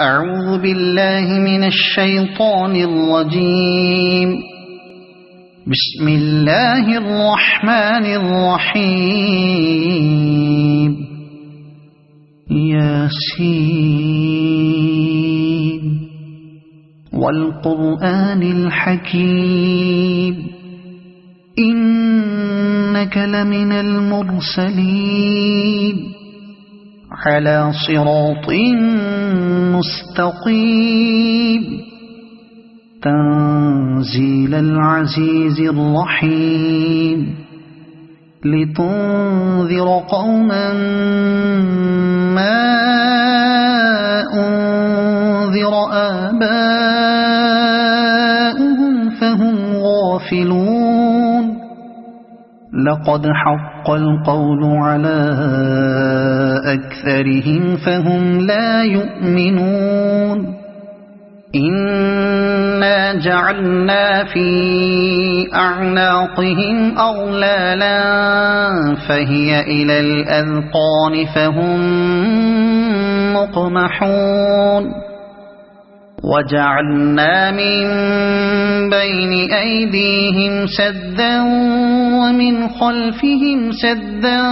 أعوذ بالله من الشيطان الرجيم. بسم الله الرحمن الرحيم. ياسين والقرآن الحكيم إنك لمن المرسلين على صراط مستقيم تنزيل العزيز الرحيم لتنذر قوما ما أنذر آباؤهم فهم غافلون. لقد حق القول على أكثرهم فهم لا يؤمنون. إنا جعلنا في أعناقهم أغلالا فهي إلى الأذقان فهم مقمحون. وجعلنا من بين أيديهم سدا ومن خلفهم سدا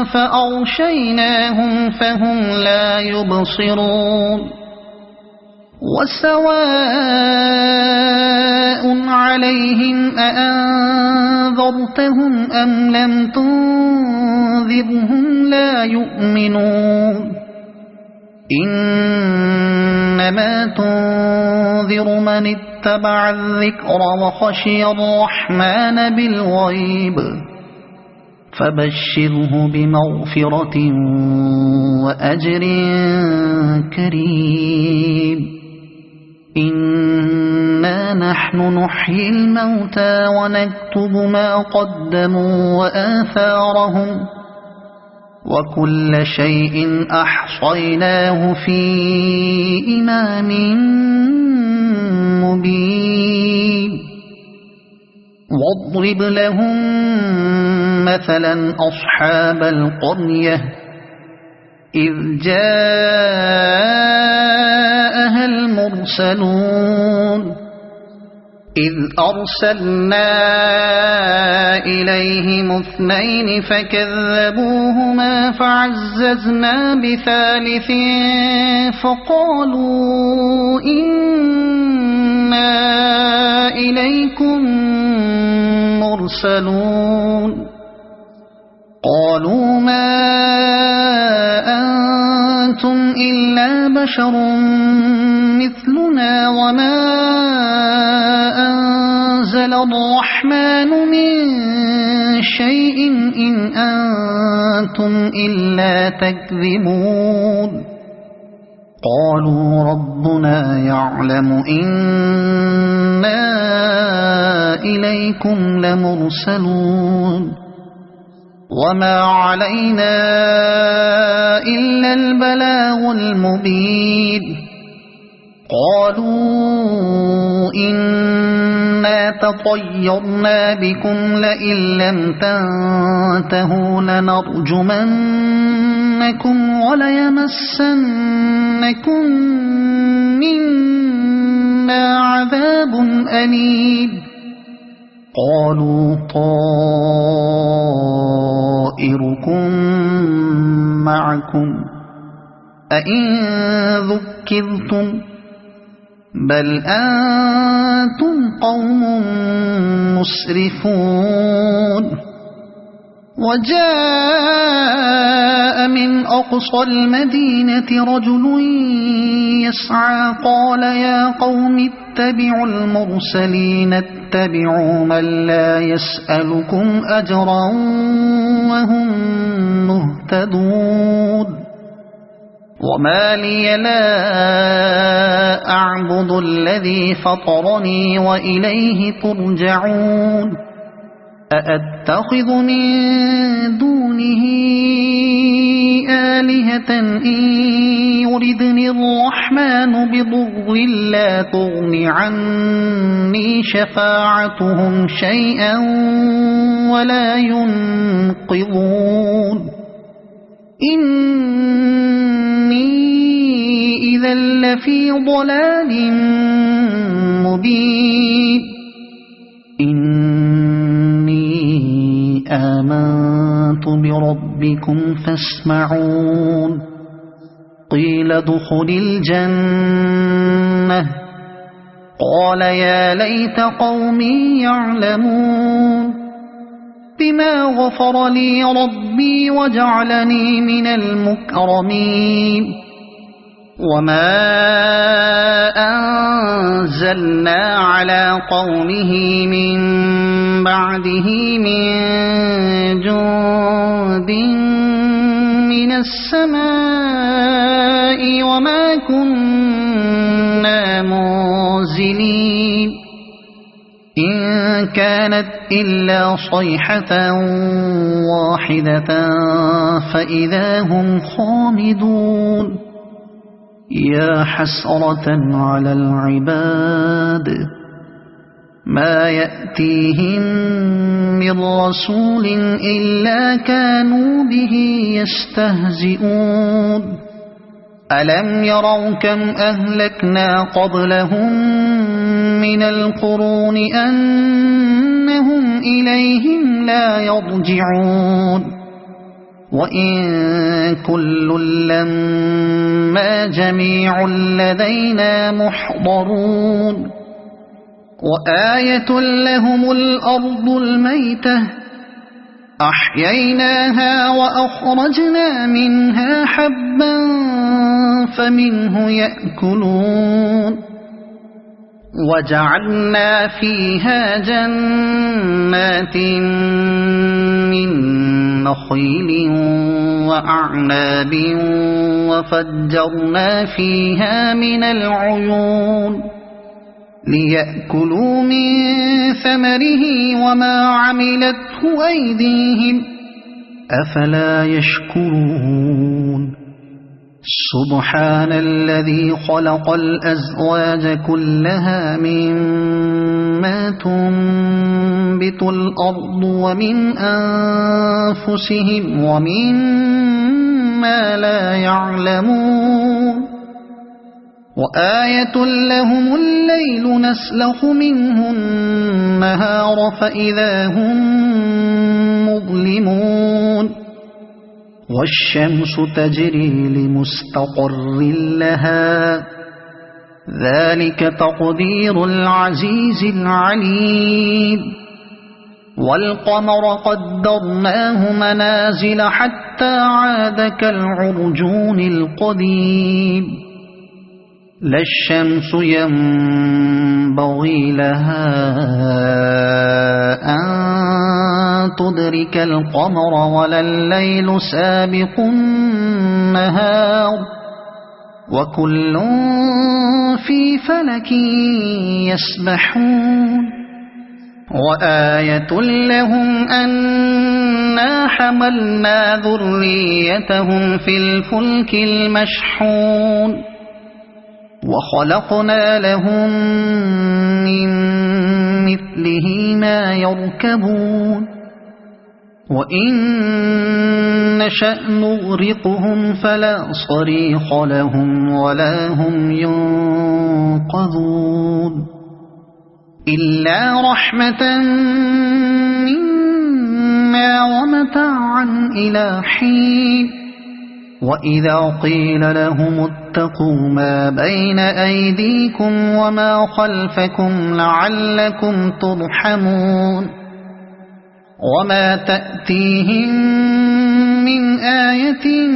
فأغشيناهم فهم لا يبصرون. وسواء عليهم أأنذرتهم أم لم تنذرهم لا يؤمنون. إنما تنذر من اتبع الذكر وخشي الرحمن بالغيب فبشره بمغفرة وأجر كريم. إنا نحن نحيي الموتى ونكتب ما قدموا وآثارهم وكل شيء أحصيناه في إمام مبين. واضرب لهم مثلا أصحاب القرية إذ جاءها المرسلون إذ أرسلنا إليهم اثنين فكذبوهما فعززنا بثالث فقالوا إنا إليكم مرسلون. قالوا ما أنتم إلا بشر مثلنا وما أنزل الرحمن من شيء إن أنتم إلا تكذبون. قالوا ربنا يعلم إنا إليكم لمرسلون وما علينا إلا البلاغ المبين. قالوا إنا تطيرنا بكم لئن لم تنتهوا لنرجمنكم وليمسنكم منا عذاب أليم. قالوا طائركم معكم أئن ذكرتم بل أنتم قوم مسرفون. وجاء من أقصى المدينة رجل يسعى قال يا قوم اتبعوا المرسلين اتبعوا من لا يسألكم أجرا وهم مهتدون. وما لي لا أعبد الذي فطرني وإليه ترجعون. أأتخذ من دونه آلهة إن يردني الرحمن بضر لا تغن عني شفاعتهم شيئا ولا ينقذون. إني إذا لفي ضلال مبين إني آمنت بربكم فاسمعون قيل ادخل الجنة قال يا ليت قومي يعلمون بما غفر لي ربي وجعلني من المكرمين وما أنزلنا على قومه من بعده من جند من السماء وما كنا منزلين إن كانت إلا صيحة واحدة فإذا هم خامدون يا حسرة على العباد ما يأتيهم من رسول إلا كانوا به يستهزئون ألم يروا كم أهلكنا قبلهم من القرون أنهم إليهم لا يرجعون وإن كل لما جميع لدينا محضرون وآية لهم الأرض الميتة أحييناها وأخرجنا منها حبا فمنه يأكلون وجعلنا فيها جنات من نخيل وأعناب وفجرنا فيها من العيون ليأكلوا من ثمره وما عملته أيديهم أفلا يشكرون سبحان الذي خلق الأزواج كلها مما تنبت الأرض ومن أنفسهم ومما لا يعلمون وآية لهم الليل نسلخ منه النهار فإذا هم مظلمون والشمس تجري لمستقر لها ذلك تقدير العزيز العليم والقمر قدرناه منازل حتى عاد كالعرجون القديم لا الشمس ينبغي لها أن تدرك القمر ولا الليل سابق النهار وكل في فلك يسبحون وآية لهم أنا حملنا ذريتهم في الفلك المشحون وخلقنا لهم من مثله ما يركبون وإن نشأ نغرقهم فلا صريخ لهم ولا هم ينقذون إلا رحمة منا ومتاعا إلى حين وإذا قيل لهم اتقوا ما بين أيديكم وما خلفكم لعلكم ترحمون وما تأتيهم من آية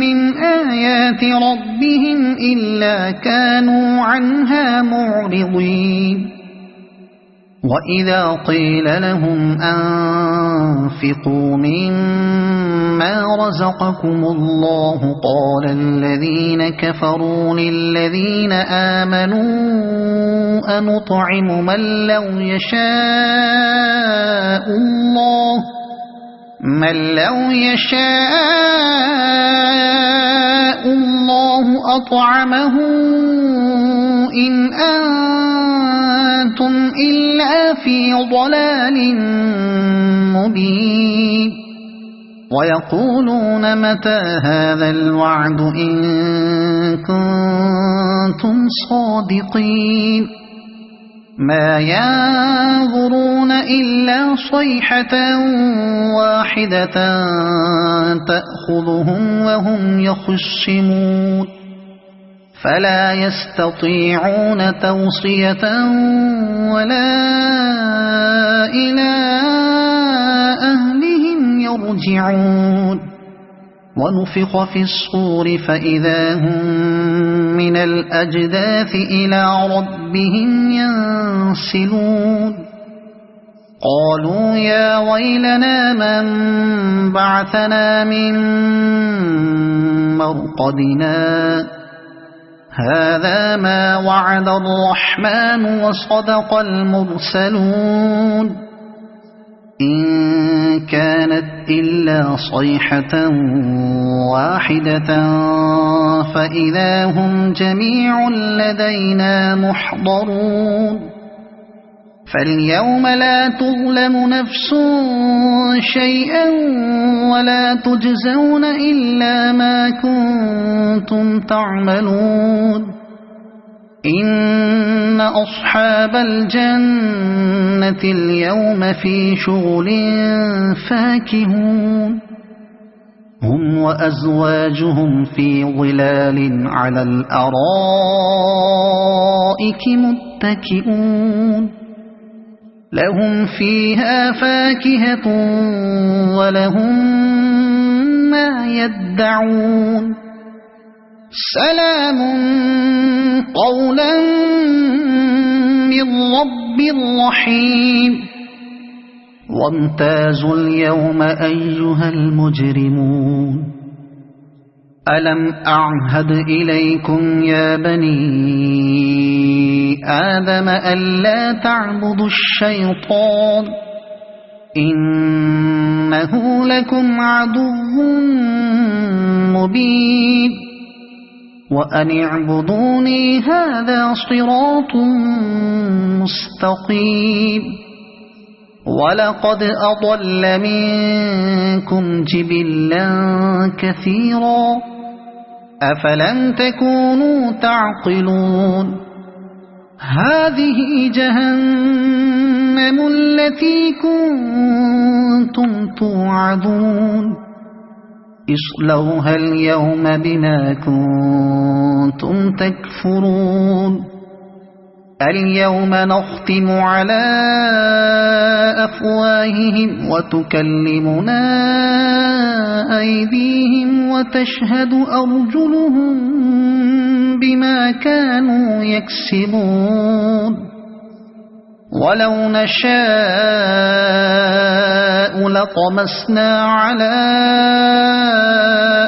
من آيات ربهم إلا كانوا عنها معرضين وإذا قيل لهم أنفقوا مما رزقكم الله قال الذين كفروا للذين آمنوا أنطعم من لو يشاء الله أطعمه إن أنتم إلا في ضلال مبين ويقولون متى هذا الوعد إن كنتم كنتم صادقين ما ينظرون إلا صيحة واحدة تأخذهم وهم يخصمون فلا يستطيعون توصية ولا إلى أهلهم يرجعون ونفخ في الصور فإذا هم من الأجداث إلى ربهم ينسلون قالوا يا ويلنا من بعثنا من مرقدنا هذا ما وعد الرحمن وصدق المرسلون إن كانت إلا صيحة واحدة فإذا هم جميع لدينا محضرون فاليوم لا تظلم نفس شيئا ولا تجزون إلا ما كنتم تعملون إن أصحاب الجنة اليوم في شغل فاكهون هم وأزواجهم في ظلال على الأرائك متكئون لهم فيها فاكهة ولهم ما يدعون سلام قولا من رب رحيم وامتازوا اليوم أيها المجرمون ألم أعهد إليكم يا بني آدم ألا تعبدوا الشيطان إنه لكم عدو مبين وأن اعبدوني هذا صراط مستقيم ولقد أضل منكم جبلا كثيرا أفلم تكونوا تعقلون هذه جهنم التي كنتم توعدون اصلوها اليوم بما كنتم تكفرون اليوم نختم على أفواههم وتكلمنا أيديهم وتشهد أرجلهم بما كانوا يكسبون ولو نشاء لطمسنا على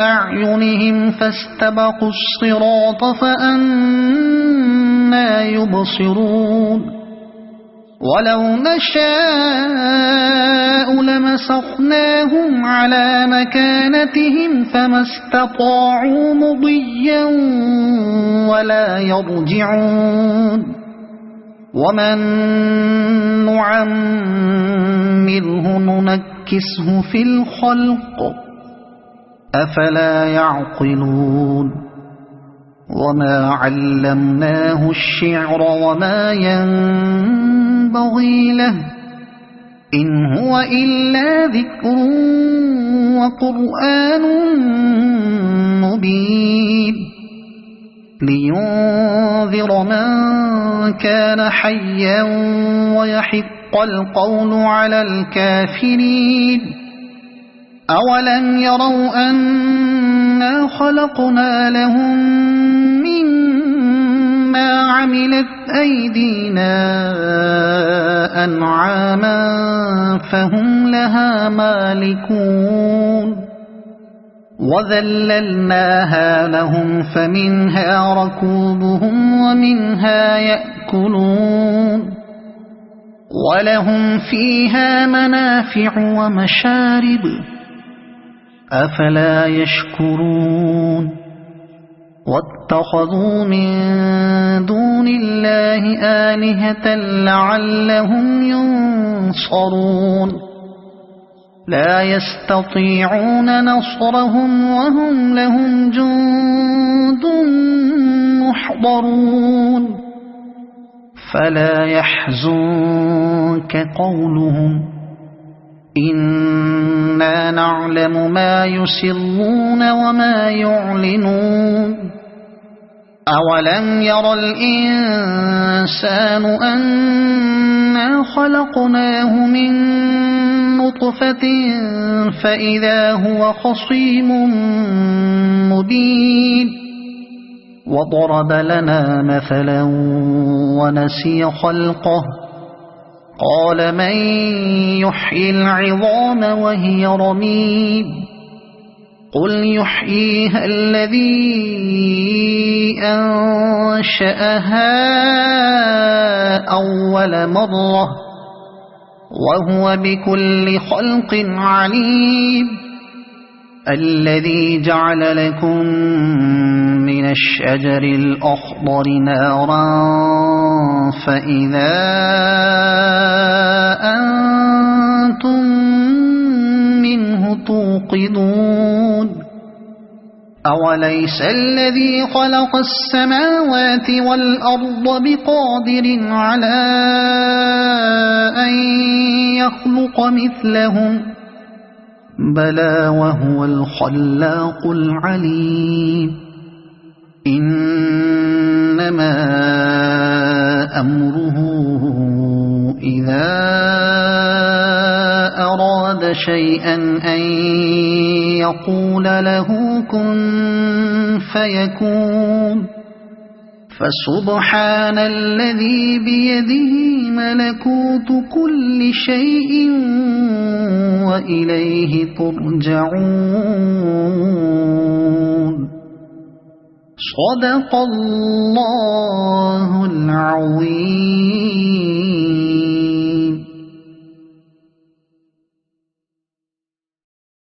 أعينهم فاستبقوا الصراط فأنى يبصرون ولو نشاء لمسخناهم على مكانتهم فما استطاعوا مضيا ولا يرجعون ومن نعمره ننكسه في الخلق أفلا يعقلون وما علمناه الشعر وما ينبغي له إن هو إلا ذكر وقرآن مبين لينذر من كان حيا ويحق القول على الكافرين أولم يروا أنا خلقنا لهم مما عملت أيدينا أنعاما فهم لها مالكون وذللناها لهم فمنها ركوبهم ومنها يأكلون ولهم فيها منافع ومشارب أفلا يشكرون واتخذوا من دون الله آلهة لعلهم ينصرون لا يستطيعون نصرهم وهم لهم جند يحضرون فلا يحزنك قولهم إنا نعلم ما يسرون وما يعلنون أولم ير الإنسان أنا خلقناه من نطفة فإذا هو خصيم مبين وضرب لنا مثلا ونسي خلقه قال من يحيي العظام وهي رميم قل يحييها الذي أنشأها أول مرة وهو بكل خلق عليم الذي جعل لكم من الشجر الأخضر نارا فإذا أنتم منه توقدون أوليس الذي خلق السماوات والأرض بقادر على أن يخلق مثلهم بلى وهو الخلاق العليم إنما أمره إذا أراد شيئا أن يقول له كن فيكون فسبحان الذي بيده ملكوت كل شيء وإليه ترجعون صدق الله